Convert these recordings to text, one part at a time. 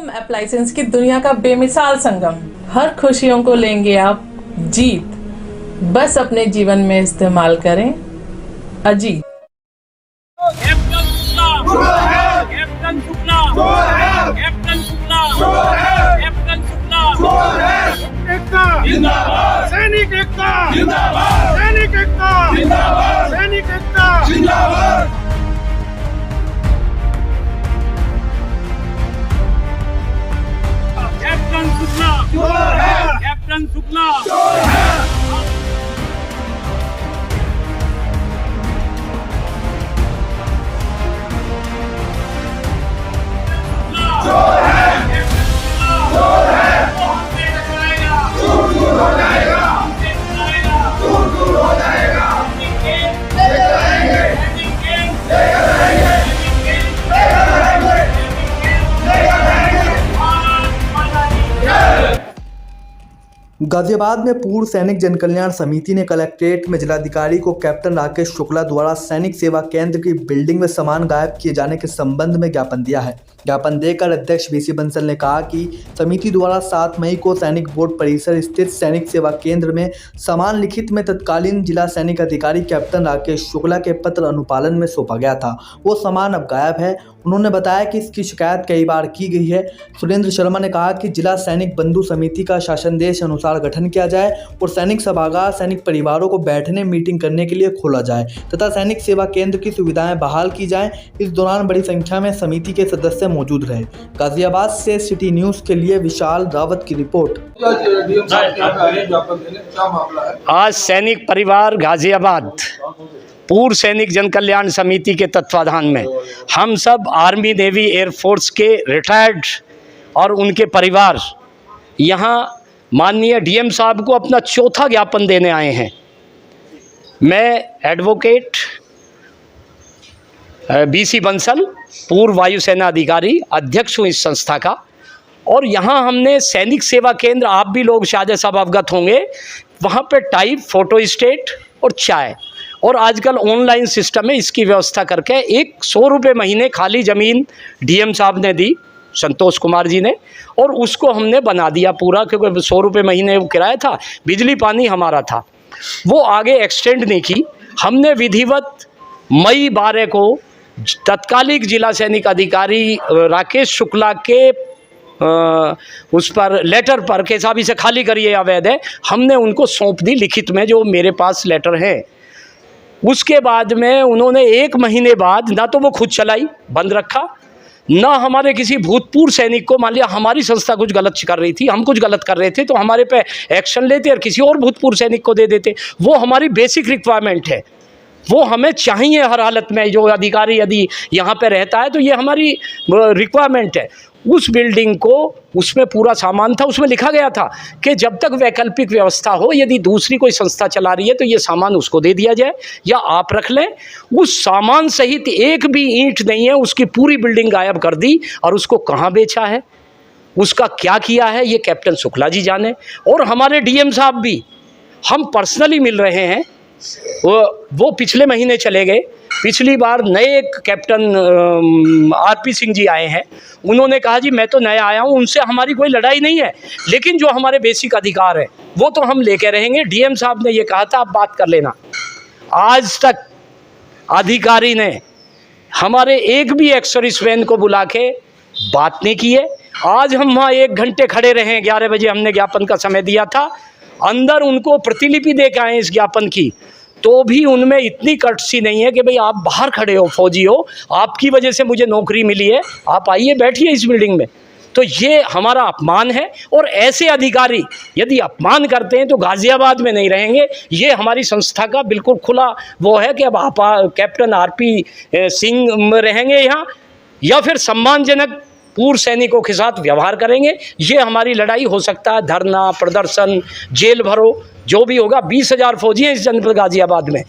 Home appliances की दुनिया का बेमिसाल संगम। हर खुशियों को लेंगे आप जीत। बस अपने जीवन में इस्तेमाल करें Ajit. Captain Shukla, captain Shukla, captain Shukla, captain Shukla, एकता जिंदाबाद, सैनिक एकता जिंदाबाद, सैनिक एकता जिंदाबाद, सैनिक एकता जिंदाबाद। कैप्टन शुक्ला, कैप्टन शुक्ला, गाजियाबाद में पूर्व सैनिक जनकल्याण समिति ने कलेक्ट्रेट में जिलाधिकारी को कैप्टन राकेश शुक्ला द्वारा सैनिक सेवा केंद्र की बिल्डिंग में सामान गायब किए जाने के संबंध में ज्ञापन दिया है। ज्ञापन देकर अध्यक्ष बीसी बंसल ने कहा कि समिति द्वारा 7 मई को सैनिक बोर्ड परिसर स्थित सैनिक सेवा केंद्र में सामान लिखित में तत्कालीन जिला सैनिक अधिकारी कैप्टन राकेश शुक्ला के पत्र अनुपालन में सौंपा गया था। वो सामान अब गायब है। उन्होंने बताया कि इसकी शिकायत कई बार की गई है। सुरेंद्र शर्मा ने कहा कि जिला सैनिक बंधु समिति का शासनदेश अनुसार गठन किया जाए और सैनिक सभागार सैनिक परिवारों को बैठने मीटिंग करने के लिए खोला जाए तथा सैनिक सेवा केंद्र की सुविधाएं बहाल की जाएं। इस दौरान बड़ी संख्या में समिति के सदस्य मौजूद रहे। गाजियाबाद से सिटी न्यूज के लिए विशाल रावत की रिपोर्ट। आज सैनिक परिवार गाजियाबाद पूर्व सैनिक जनकल्याण समिति के तत्वाधान में हम सब आर्मी नेवी एयरफोर्स के रिटायर्ड और उनके परिवार यहाँ माननीय डीएम साहब को अपना चौथा ज्ञापन देने आए हैं। मैं एडवोकेट बीसी बंसल पूर्व वायुसेना अधिकारी अध्यक्ष हूँ इस संस्था का। और यहाँ हमने सैनिक सेवा केंद्र, आप भी लोग शायद सब अवगत होंगे, वहाँ पे टाइप, फोटो स्टेट और चाय और आजकल ऑनलाइन सिस्टम है, इसकी व्यवस्था करके 100 रुपये महीने खाली ज़मीन डीएम साहब ने दी, संतोष कुमार जी ने, और उसको हमने बना दिया पूरा, क्योंकि 100 रुपये महीने वो किराया था, बिजली पानी हमारा था, वो आगे एक्सटेंड नहीं की। हमने विधिवत मई 12 को तत्कालिक जिला सैनिक अधिकारी राकेश शुक्ला के उस पर लेटर पर के साहब इसे खाली करिए अवैध है, हमने उनको सौंप दी लिखित में, जो मेरे पास लेटर है। उसके बाद में उन्होंने 1 महीने बाद ना तो वो खुद चलाई, बंद रखा, ना हमारे किसी भूतपूर्व सैनिक को, मान लिया हमारी संस्था कुछ गलत कर रही थी, हम कुछ गलत कर रहे थे तो हमारे पे एक्शन लेते और किसी और भूतपूर्व सैनिक को दे देते। वो हमारी बेसिक रिक्वायरमेंट है, वो हमें चाहिए हर हालत में। जो अधिकारी यदि यहाँ पे रहता है तो ये हमारी रिक्वायरमेंट है। उस बिल्डिंग को, उसमें पूरा सामान था, उसमें लिखा गया था कि जब तक वैकल्पिक व्यवस्था हो, यदि दूसरी कोई संस्था चला रही है तो ये सामान उसको दे दिया जाए या आप रख लें। उस सामान सहित एक भी ईंट नहीं है, उसकी पूरी बिल्डिंग गायब कर दी। और उसको कहाँ बेचा है, उसका क्या किया है, ये कैप्टन शुक्ला जी जाने। और हमारे डीएम साहब भी, हम पर्सनली मिल रहे हैं, वो पिछले महीने चले गए। पिछली बार नए कैप्टन आरपी सिंह जी आए हैं, उन्होंने कहा जी मैं तो नया आया हूँ, उनसे हमारी कोई लड़ाई नहीं है, लेकिन जो हमारे बेसिक अधिकार है वो तो हम लेके रहेंगे। डीएम साहब ने ये कहा था, आप बात कर लेना। आज तक अधिकारी ने हमारे एक भी एक्स सर्विसमैन को बुला के बात नहीं की है। आज हम वहाँ 1 घंटे खड़े रहे, 11 बजे हमने ज्ञापन का समय दिया था, अंदर उनको प्रतिलिपि दे के आए इस ज्ञापन की, तो भी उनमें इतनी कर्टसी नहीं है कि भाई आप बाहर खड़े हो, फौजी हो, आपकी वजह से मुझे नौकरी मिली है, आप आइए बैठिए इस बिल्डिंग में। तो ये हमारा अपमान है। और ऐसे अधिकारी यदि अपमान करते हैं तो गाजियाबाद में नहीं रहेंगे। ये हमारी संस्था का बिल्कुल खुला वो है कि अब आप कैप्टन आरपी सिंह रहेंगे यहाँ, या फिर सम्मानजनक पूर्व सैनिकों के साथ व्यवहार करेंगे। ये हमारी लड़ाई हो सकता है, धरना, प्रदर्शन, जेल भरो, जो भी होगा। 20,000 फौजी हैं इस जनपद गाजियाबाद में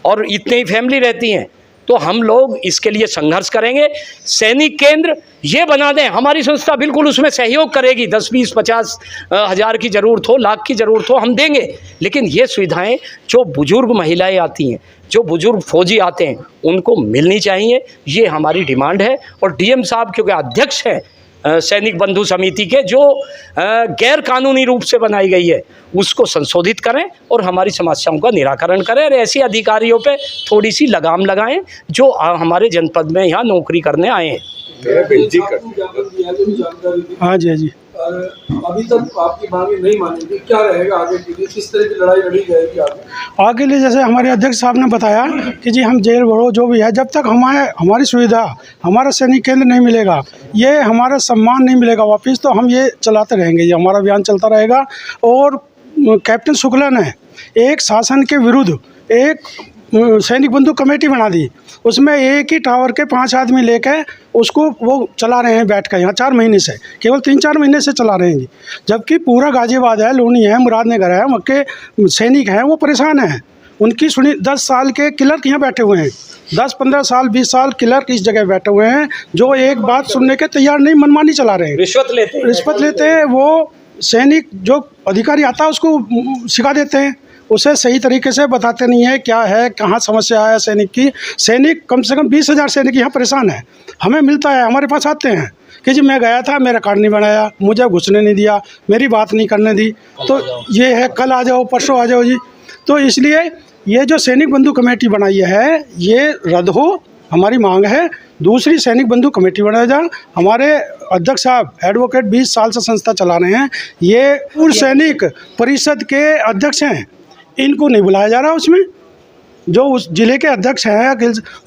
और इतनी ही फैमिली रहती हैं, तो हम लोग इसके लिए संघर्ष करेंगे। सैनिक केंद्र ये बना दें, हमारी संस्था बिल्कुल उसमें सहयोग करेगी। 10, 20, 50 हज़ार की ज़रूरत हो, लाख की ज़रूरत हो, हम देंगे। लेकिन ये सुविधाएं जो बुजुर्ग महिलाएं आती हैं, जो बुजुर्ग फौजी आते हैं, उनको मिलनी चाहिए। ये हमारी डिमांड है। और डीएम साहब क्योंकि अध्यक्ष हैं, सैनिक बंधु समिति के जो गैर कानूनी रूप से बनाई गई है उसको संशोधित करें और हमारी समस्याओं का निराकरण करें और ऐसे अधिकारियों पे थोड़ी सी लगाम लगाएं जो हमारे जनपद में यहाँ नौकरी करने आए हैं। हाँ जी, हाँ जी। अभी तक आपकी मांगे नहीं मानेगी, क्या रहेगा आगे के लिए, किस तरह की लड़ाई लड़ी जाएगी आगे लिए जैसे हमारे अध्यक्ष साहब ने बताया कि जी हम जेल भरो जो भी है, जब तक हमारी सुविधा हमारा सैनिक केंद्र नहीं मिलेगा, ये हमारा सम्मान नहीं मिलेगा वापस, तो हम ये चलाते रहेंगे, ये हमारा अभियान चलता रहेगा। और कैप्टन शुक्ला ने एक शासन के विरुद्ध एक सैनिक बंधु कमेटी बना दी, उसमें एक ही टावर के 5 आदमी लेके उसको वो चला रहे हैं बैठ कर यहाँ 4 महीने से, केवल 3-4 महीने से चला रहे हैं जी। जबकि पूरा गाजियाबाद है, लोनी है, मुरादनगर है, वहाँ के सैनिक हैं वो परेशान हैं। उनकी सुनी 10 साल के क्लर्क यहाँ बैठे हुए हैं, 10-15 साल 20 साल क्लर्क इस जगह बैठे हुए हैं जो एक बात सुनने के तैयार नहीं, मनमानी चला रहे हैं, रिश्वत लेते हैं। वो सैनिक जो अधिकारी आता है उसको सिखा देते हैं, उसे सही तरीके से बताते नहीं है क्या है, कहाँ समस्या है सैनिक की। सैनिक कम से कम 20,000 सैनिक यहाँ परेशान है। हमें मिलता है, हमारे पास आते हैं कि जी मैं गया था, मेरा कार्ड नहीं बनाया, मुझे घुसने नहीं दिया, मेरी बात नहीं करने दी, तो ये है कल आ जाओ परसों आ जाओ जी। तो इसलिए ये जो सैनिक बंधु कमेटी बनाई है ये रद्द हो, हमारी मांग है। दूसरी सैनिक बंधु कमेटी बनाया जाए। हमारे अध्यक्ष साहब एडवोकेट 20 साल से संस्था चला रहे हैं, ये पूर्व सैनिक परिषद के अध्यक्ष हैं, इनको नहीं बुलाया जा रहा उसमें। जो उस जिले के अध्यक्ष हैं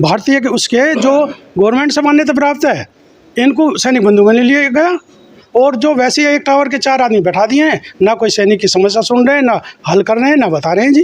भारतीय के, उसके जो गवर्नमेंट से मान्यता प्राप्त है, इनको सैनिक बंधु में नहीं लिया गया। और जो वैसे एक टावर के 4 आदमी बैठा दिए हैं, ना कोई सैनिक की समस्या सुन रहे हैं, ना हल कर रहे हैं, ना बता रहे हैं जी।